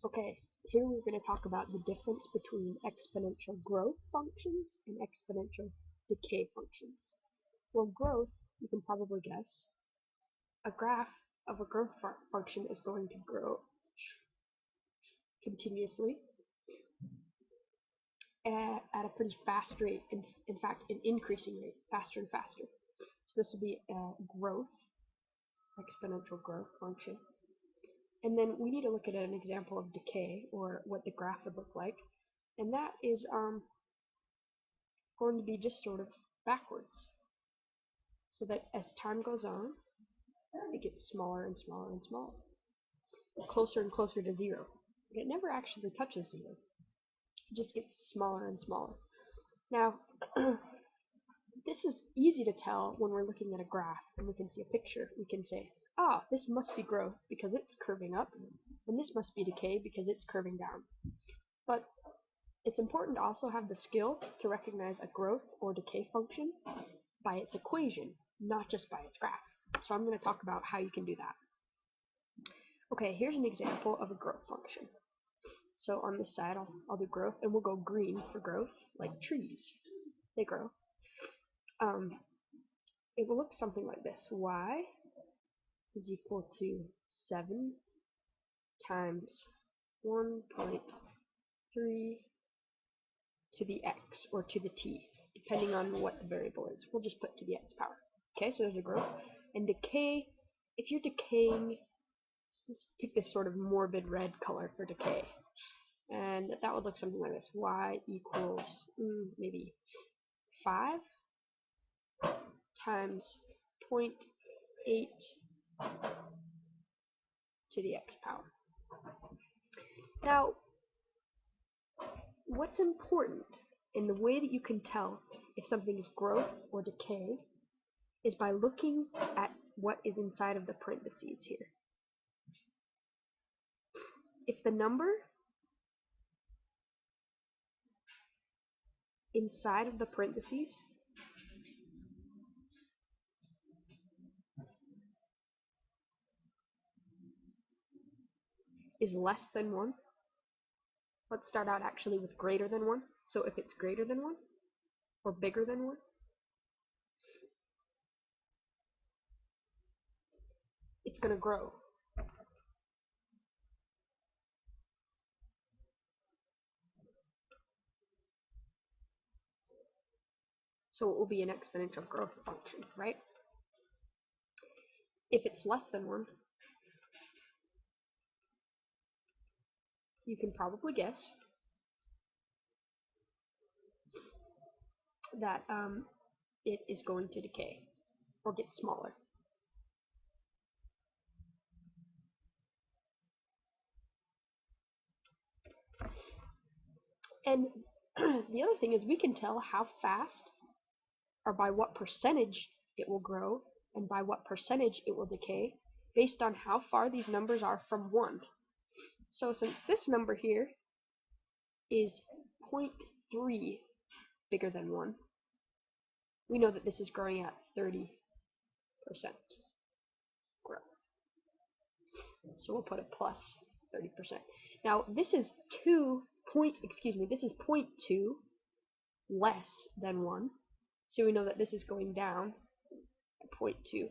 Okay, here we're going to talk about the difference between exponential growth functions and exponential decay functions. Well, growth, you can probably guess, a graph of a growth function is going to grow continuously at a pretty fast rate, in fact, an increasing rate, faster and faster. So this will be a growth, exponential growth function. And then we need to look at an example of decay, or what the graph would look like. And that is going to be just sort of backwards. So that as time goes on, it gets smaller and smaller and smaller. Closer and closer to zero. But it never actually touches zero. It just gets smaller and smaller. Now, this is easy to tell when we're looking at a graph and we can see a picture. We can say, ah, this must be growth because it's curving up, and this must be decay because it's curving down. But it's important to also have the skill to recognize a growth or decay function by its equation, not just by its graph. So I'm going to talk about how you can do that. Okay, here's an example of a growth function. So on this side, I'll do growth, and we'll go green for growth, like trees. They grow. It will look something like this. Y is equal to 7 times 1.3 to the x, or to the t, depending on what the variable is. We'll just put to the x power. Okay, so there's a growth. And decay, if you're decaying, let's pick this sort of morbid red color for decay. And that would look something like this. Y equals maybe 5 times 0.8 to the x power. Now, what's important in the way that you can tell if something is growth or decay is by looking at what is inside of the parentheses here. If the number inside of the parentheses is less than 1, let's start out actually with greater than 1. So if it's greater than 1 or bigger than 1, it's going to grow. So it will be an exponential growth function, right? If it's less than 1, you can probably guess that it is going to decay or get smaller. And the other thing is we can tell how fast or by what percentage it will grow and by what percentage it will decay based on how far these numbers are from 1. So since this number here is 0.3 bigger than 1, we know that this is growing at 30% growth. So we'll put a plus 30%. Now this is 0.2 less than 1. So we know that this is going down at 0.2.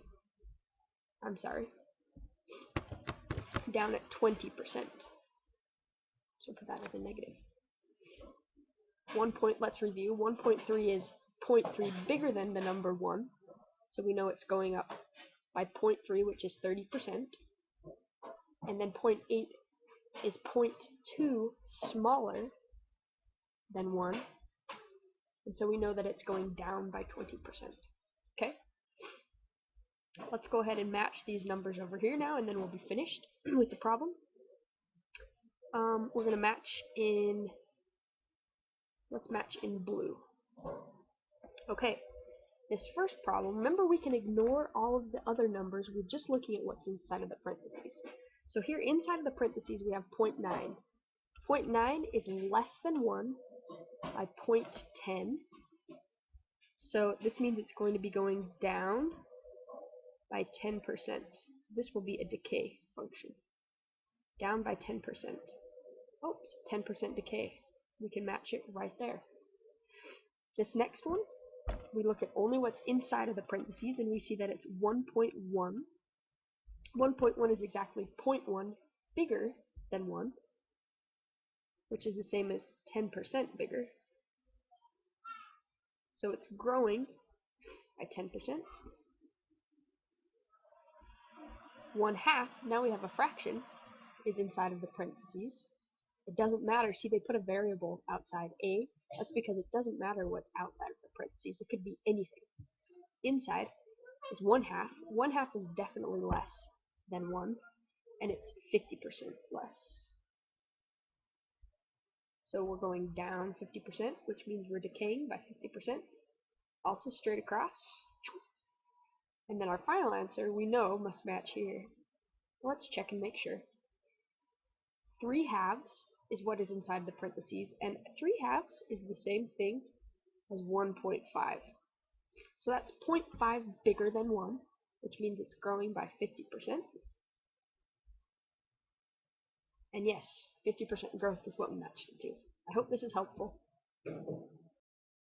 I'm sorry. Down at 20%. So put that as a negative. Let's review. 1.3 is 0.3 bigger than the number 1. So we know it's going up by 0.3, which is 30%. And then 0.8 is 0.2 smaller than 1. And so we know that it's going down by 20%. Okay? Let's go ahead and match these numbers over here now, and then we'll be finished with the problem. We're going to match in, let's match in blue. Okay, this first problem, remember we can ignore all of the other numbers, we're just looking at what's inside of the parentheses. So here inside of the parentheses we have 0.9. 0.9 is less than 1 by 0.10. So this means it's going to be going down by 10%. This will be a decay function. Down by 10%. Oops, 10% decay. We can match it right there. This next one, we look at only what's inside of the parentheses, and we see that it's 1.1. 1.1 is exactly 0.1 bigger than 1, which is the same as 10% bigger. So it's growing by 10%. 1/2, now we have a fraction, is inside of the parentheses. It doesn't matter. See, they put a variable outside a. That's because it doesn't matter what's outside of the parentheses. It could be anything. Inside is 1/2. 1/2 is definitely less than 1, and it's 50% less. So we're going down 50%, which means we're decaying by 50%. Also straight across. And then our final answer, we know, must match here. Let's check and make sure. 3/2 is what is inside the parentheses, and 3/2 is the same thing as 1.5. So that's 0.5 bigger than 1, which means it's growing by 50%. And yes, 50% growth is what we matched it to. I hope this is helpful.